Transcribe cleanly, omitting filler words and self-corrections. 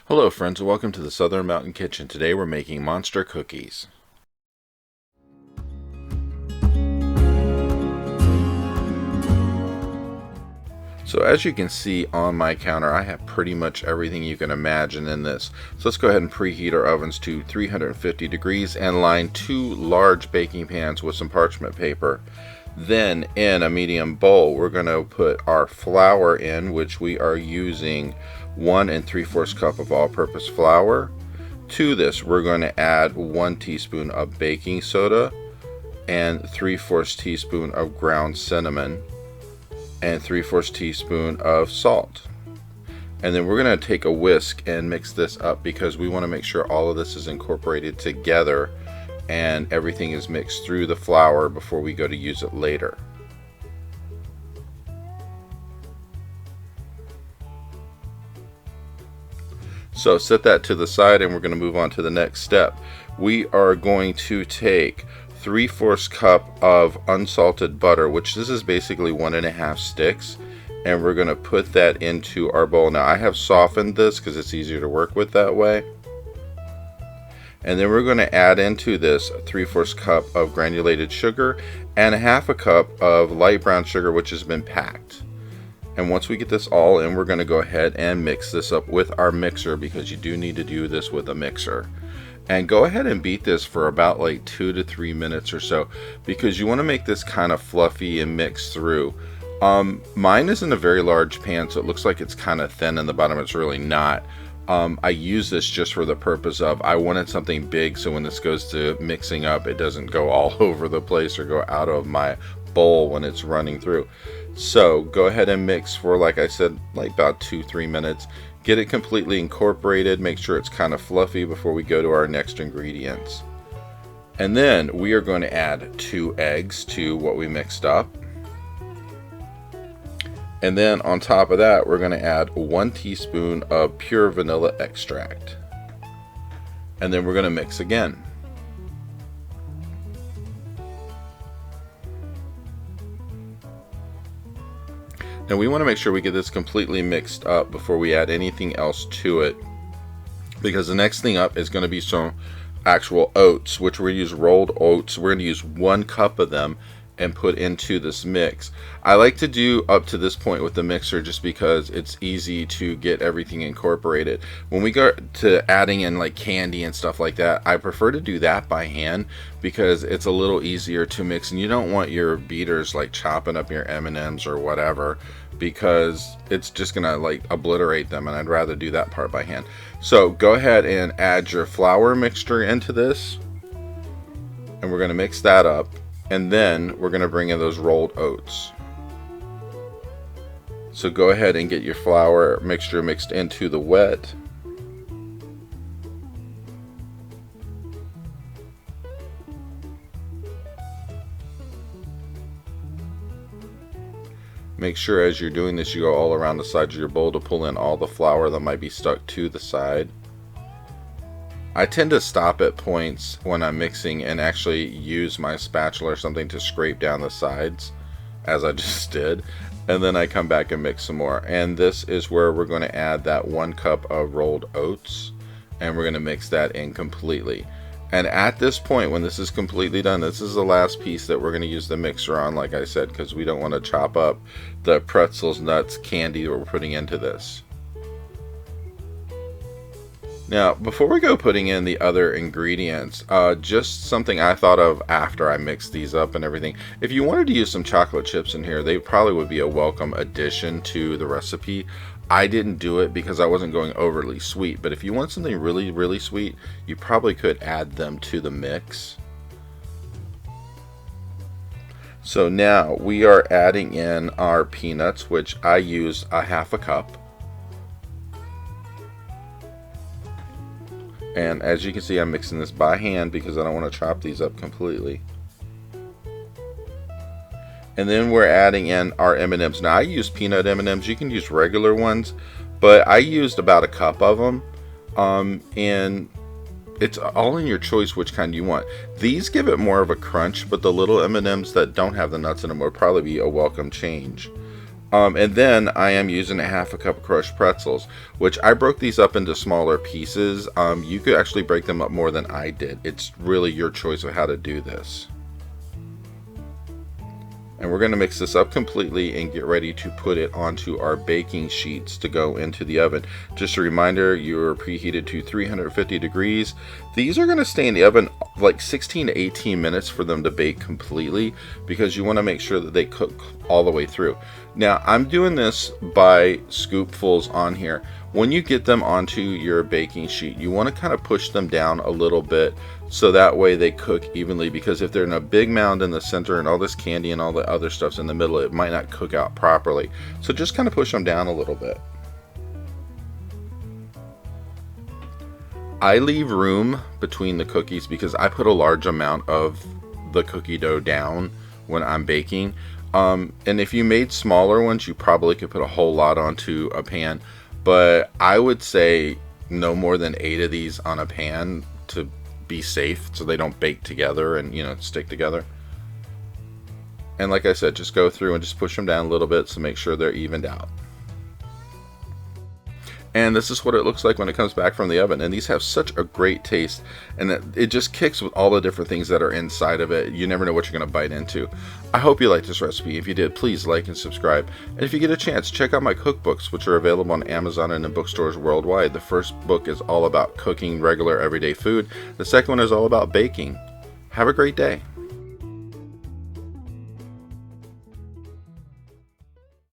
Hello friends and welcome to the Southern Mountain Kitchen. Today we're making monster cookies. So as you can see on my counter, I have pretty much everything you can imagine in this. So let's go ahead and preheat our ovens to 350 degrees and line 2 large baking pans with some parchment paper. Then in a medium bowl, we're going to put our flour in, which we are using 1 3/4 cup of all-purpose flour. To this, we're going to add 1 teaspoon of baking soda and 3/4 teaspoon of ground cinnamon and 3/4 teaspoon of salt. And then we're going to take a whisk and mix this up because we want to make sure all of this is incorporated together and everything is mixed through the flour before we go to use it later. So set that to the side and we're going to move on to the next step. We are going to take 3/4 cup of unsalted butter, which this is basically 1.5 sticks, and we're going to put that into our bowl. Now I have softened this because it's easier to work with that way. And then we're going to add into this 3/4 cup of granulated sugar and 1/2 cup of light brown sugar, which has been packed. And once we get this all in, we're going to go ahead and mix this up with our mixer, because you do need to do this with a mixer. And go ahead and beat this for about like 2 to 3 minutes or so, because you want to make this kind of fluffy and mix through. Mine isn't a very large pan, so it looks like it's kind of thin in the bottom. It's really not. I use this just for the purpose of, I wanted something big so when this goes to mixing up, it doesn't go all over the place or go out of my bowl when it's running through. So go ahead and mix for, like I said, like about 2-3 minutes. Get it completely incorporated. Make sure it's kind of fluffy before we go to our next ingredients. And then we are going to add 2 eggs to what we mixed up. And then on top of that, we're going to add 1 teaspoon of pure vanilla extract. And then we're going to mix again. Now we want to make sure we get this completely mixed up before we add anything else to it, because the next thing up is going to be some actual oats, which we're going to use rolled oats. We're going to use 1 cup of them and put into this mix. I like to do up to this point with the mixer just because it's easy to get everything incorporated. When we go to adding in like candy and stuff like that, I prefer to do that by hand because it's a little easier to mix, and you don't want your beaters like chopping up your M&Ms or whatever, because it's just gonna like obliterate them, and I'd rather do that part by hand. So go ahead and add your flour mixture into this, and we're gonna mix that up. And then we're going to bring in those rolled oats. So go ahead and get your flour mixture mixed into the wet. Make sure as you're doing this, you go all around the sides of your bowl to pull in all the flour that might be stuck to the side. I tend to stop at points when I'm mixing and actually use my spatula or something to scrape down the sides, as I just did, and then I come back and mix some more. And this is where we're going to add that 1 cup of rolled oats, and we're going to mix that in completely. And at this point, when this is completely done, this is the last piece that we're going to use the mixer on, like I said, because we don't want to chop up the pretzels, nuts, candy that we're putting into this. Now, before we go putting in the other ingredients, just something I thought of after I mixed these up and everything. If you wanted to use some chocolate chips in here, they probably would be a welcome addition to the recipe. I didn't do it because I wasn't going overly sweet, but if you want something really, really sweet, you probably could add them to the mix. So now we are adding in our peanuts, which I used 1/2 cup. And as you can see, I'm mixing this by hand because I don't want to chop these up completely. And then we're adding in our M&Ms. Now I use peanut M&Ms. You can use regular ones, but I used about 1 cup of them. And it's all in your choice which kind you want. These give it more of a crunch, but the little M&Ms that don't have the nuts in them would probably be a welcome change. And then I am using a half a cup of crushed pretzels, which I broke these up into smaller pieces. You could actually break them up more than I did. It's really your choice of how to do this. And we're going to mix this up completely and get ready to put it onto our baking sheets to go into the oven. Just a reminder, you're preheated to 350 degrees. These are going to stay in the oven like 16 to 18 minutes for them to bake completely, because you want to make sure that they cook all the way through. Now, I'm doing this by scoopfuls on here. When you get them onto your baking sheet, you want to kind of push them down a little bit so that way they cook evenly, because if they're in a big mound in the center and all this candy and all the other stuff's in the middle, it might not cook out properly. So just kind of push them down a little bit. I leave room between the cookies because I put a large amount of the cookie dough down when I'm baking. And if you made smaller ones, you probably could put a whole lot onto a pan. But I would say no more than 8 of these on a pan to be safe, so they don't bake together and, you know, stick together. And like I said, just go through and just push them down a little bit to make sure they're evened out. And this is what it looks like when it comes back from the oven. And these have such a great taste, and it just kicks with all the different things that are inside of it. You never know what you're going to bite into. I hope you liked this recipe. If you did, please like and subscribe. And if you get a chance, check out my cookbooks, which are available on Amazon and in bookstores worldwide. The first book is all about cooking regular everyday food. The second one is all about baking. Have a great day.